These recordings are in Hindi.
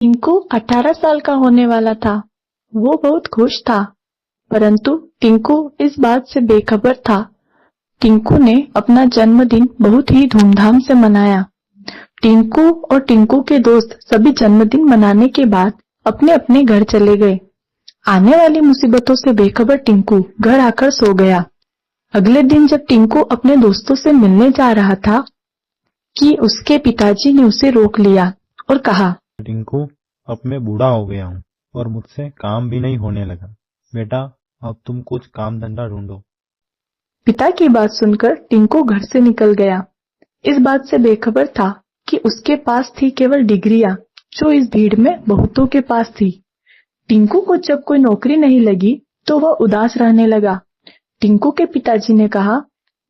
टिंकू 18 साल का होने वाला था। वो बहुत खुश था, परंतु टिंकू इस बात से बेखबर था। टिंकू ने अपना जन्मदिन बहुत ही धूमधाम से मनाया। टिंकू और टिंकू के दोस्त सभी जन्मदिन मनाने के बाद अपने अपने घर चले गए। आने वाली मुसीबतों से बेखबर टिंकू घर आकर सो गया। अगले दिन जब टिंकू अपने दोस्तों से मिलने जा रहा था कि उसके पिताजी ने उसे रोक लिया और कहा, टिंकू, अब मैं बूढ़ा हो गया हूँ और मुझसे काम भी नहीं होने लगा। बेटा, अब तुम कुछ काम धंधा ढूंढो। पिता की बात सुनकर टिंकू घर से निकल गया। इस बात से बेखबर था कि उसके पास थी केवल डिग्रियां, जो इस भीड़ में बहुतों के पास थी। टिंकू को जब कोई नौकरी नहीं लगी तो वह उदास रहने लगा। टिंकू के पिताजी ने कहा,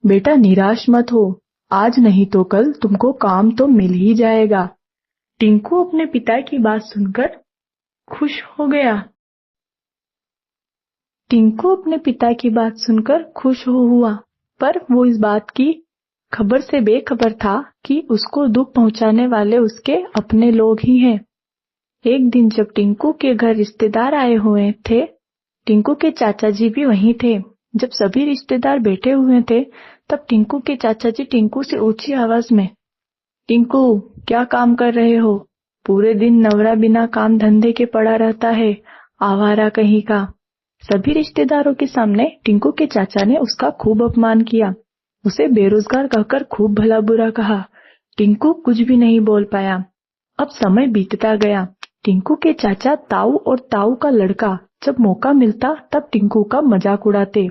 बेटा निराश मत हो, आज नहीं तो कल तुमको काम तो मिल ही जाएगा। टिंकू अपने पिता की बात सुनकर खुश हो गया। टिंकू अपने पिता की बात सुनकर खुश हुआ, पर वो इस बात की खबर से बेखबर था कि उसको दुख पहुंचाने वाले उसके अपने लोग ही हैं। एक दिन जब टिंकू के घर रिश्तेदार आए हुए थे, टिंकू के चाचा जी भी वहीं थे। जब सभी रिश्तेदार बैठे हुए थे, तब टिंकू के चाचा जी टिंकू से ऊंची आवाज में, टिंकू क्या काम कर रहे हो? पूरे दिन नवरा बिना काम धंधे के पड़ा रहता है, आवारा कहीं का। सभी रिश्तेदारों के सामने टिंकू के चाचा ने उसका खूब अपमान किया। उसे बेरोजगार कहकर खूब भला बुरा कहा। टिंकू कुछ भी नहीं बोल पाया। अब समय बीतता गया। टिंकू के चाचा ताऊ और ताऊ का लड़का जब मौका मिलता तब टिंकू का मजाक उड़ाते।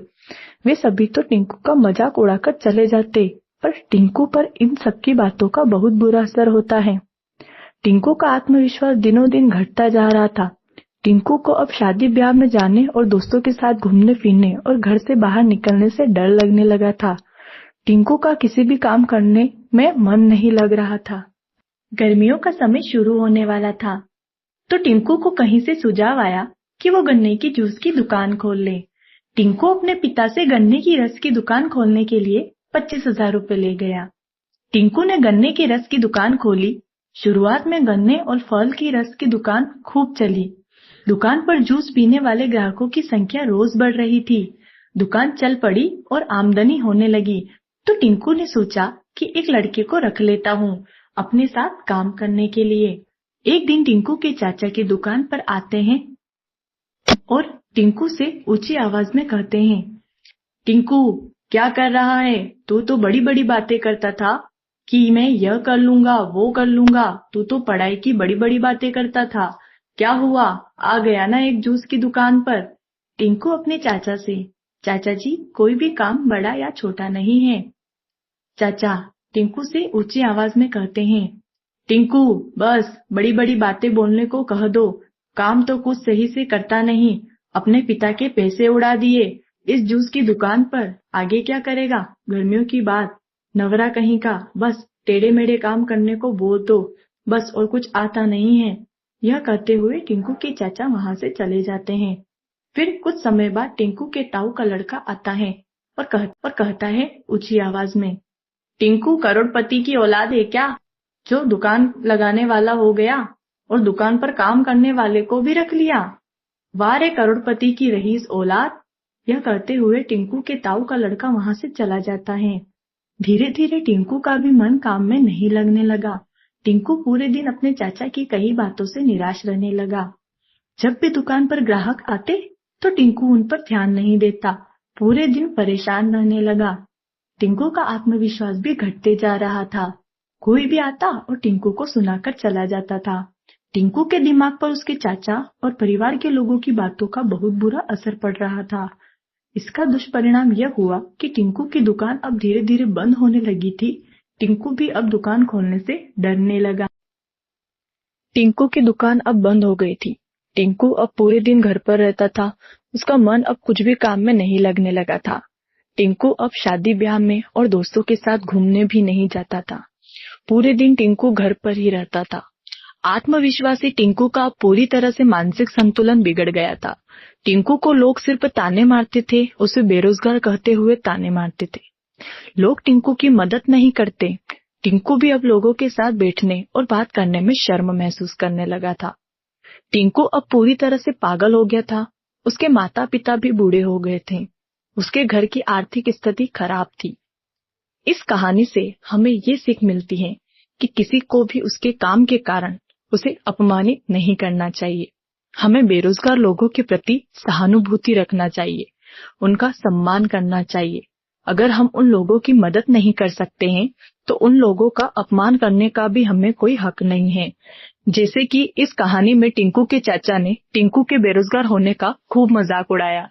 वे सभी तो टिंकू का मजाक उड़ाकर चले जाते, पर टिंकू पर इन सबकी बातों का बहुत बुरा असर होता है। टिंकू का आत्मविश्वास दिनों दिन घटता जा रहा था। टिंकू को अब शादी ब्याह में जाने और दोस्तों के साथ घूमने फिरने और घर से बाहर निकलने से डर लगने लगा था। टिंकू का किसी भी काम करने में मन नहीं लग रहा था। गर्मियों का समय शुरू होने वाला था, तो टिंकू को कहीं से सुझाव आया कि वो गन्ने की जूस की दुकान खोल ले। टिंकू अपने पिता से गन्ने की रस की दुकान खोलने के लिए 25,000 रुपए ले गया। टिंकू ने गन्ने की रस की दुकान खोली। शुरुआत में गन्ने और फल की रस की दुकान खूब चली। दुकान पर जूस पीने वाले ग्राहकों की संख्या रोज बढ़ रही थी। दुकान चल पड़ी और आमदनी होने लगी, तो टिंकू ने सोचा कि एक लड़के को रख लेता हूँ अपने साथ काम करने के लिए। एक दिन टिंकू के चाचा की दुकान पर आते हैं और टिंकू से ऊंची आवाज में कहते हैं, टिंकू क्या कर रहा है? तू तो बड़ी बड़ी बातें करता था कि मैं यह कर लूंगा वो कर लूंगा। तू तो पढ़ाई की बड़ी बड़ी बातें करता था। क्या हुआ? आ गया ना एक जूस की दुकान पर। टिंकू अपने चाचा से, चाचा जी कोई भी काम बड़ा या छोटा नहीं है। चाचा टिंकू से ऊंची आवाज में कहते हैं, टिंकू बस बड़ी बड़ी बातें बोलने को कह दो, काम तो कुछ सही से करता नहीं। अपने पिता के पैसे उड़ा दिए इस जूस की दुकान पर, आगे क्या करेगा? गर्मियों की बात, नवरा कहीं का, बस टेढ़े मेढ़े काम करने को बोल दो बस, और कुछ आता नहीं है। यह कहते हुए टिंकू के चाचा वहां से चले जाते हैं। फिर कुछ समय बाद टिंकू के ताऊ का लड़का आता है और कहता है ऊंची आवाज में, टिंकू करोड़पति की औलाद है क्या, जो दुकान लगाने वाला हो गया और दुकान पर काम करने वाले को भी रख लिया? वाह रे करोड़पति की रईस औलाद। यह कहते हुए टिंकू के ताऊ का लड़का वहां से चला जाता है। धीरे धीरे टिंकू का भी मन काम में नहीं लगने लगा। टिंकू पूरे दिन अपने चाचा की कई बातों से निराश रहने लगा। जब भी दुकान पर ग्राहक आते तो टिंकू उन पर ध्यान नहीं देता। पूरे दिन परेशान रहने लगा। टिंकू का आत्मविश्वास भी घटते जा रहा था। कोई भी आता और टिंकू को सुनाकर चला जाता था। टिंकू के दिमाग पर उसके चाचा और परिवार के लोगों की बातों का बहुत बुरा असर पड़ रहा था। इसका दुष्परिणाम यह हुआ कि टिंकू की दुकान अब धीरे धीरे बंद होने लगी थी। टिंकू भी अब दुकान खोलने से डरने लगा। टिंकू की दुकान अब बंद हो गई थी। टिंकू अब पूरे दिन घर पर रहता था। उसका मन अब कुछ भी काम में नहीं लगने लगा था। टिंकू अब शादी ब्याह में और दोस्तों के साथ घूमने भी नहीं जाता था। पूरे दिन टिंकू घर पर ही रहता था। आत्मविश्वासी टिंकू का पूरी तरह से मानसिक संतुलन बिगड़ गया था। टिंकू को लोग सिर्फ ताने मारते थे, उसे बेरोजगार कहते हुए ताने मारते थे। लोग टिंकू की मदद नहीं करते। टिंकू भी अब लोगों के साथ बैठने और बात करने में शर्म महसूस करने लगा था। टिंकू अब पूरी तरह से पागल हो गया था। उसके माता पिता भी बूढ़े हो गए थे। उसके घर की आर्थिक स्थिति खराब थी। इस कहानी से हमें ये सीख मिलती है कि किसी को भी उसके काम के कारण उसे अपमानित नहीं करना चाहिए। हमें बेरोजगार लोगों के प्रति सहानुभूति रखना चाहिए, उनका सम्मान करना चाहिए। अगर हम उन लोगों की मदद नहीं कर सकते हैं तो उन लोगों का अपमान करने का भी हमें कोई हक नहीं है। जैसे कि इस कहानी में टिंकू के चाचा ने टिंकू के बेरोजगार होने का खूब मजाक उड़ाया।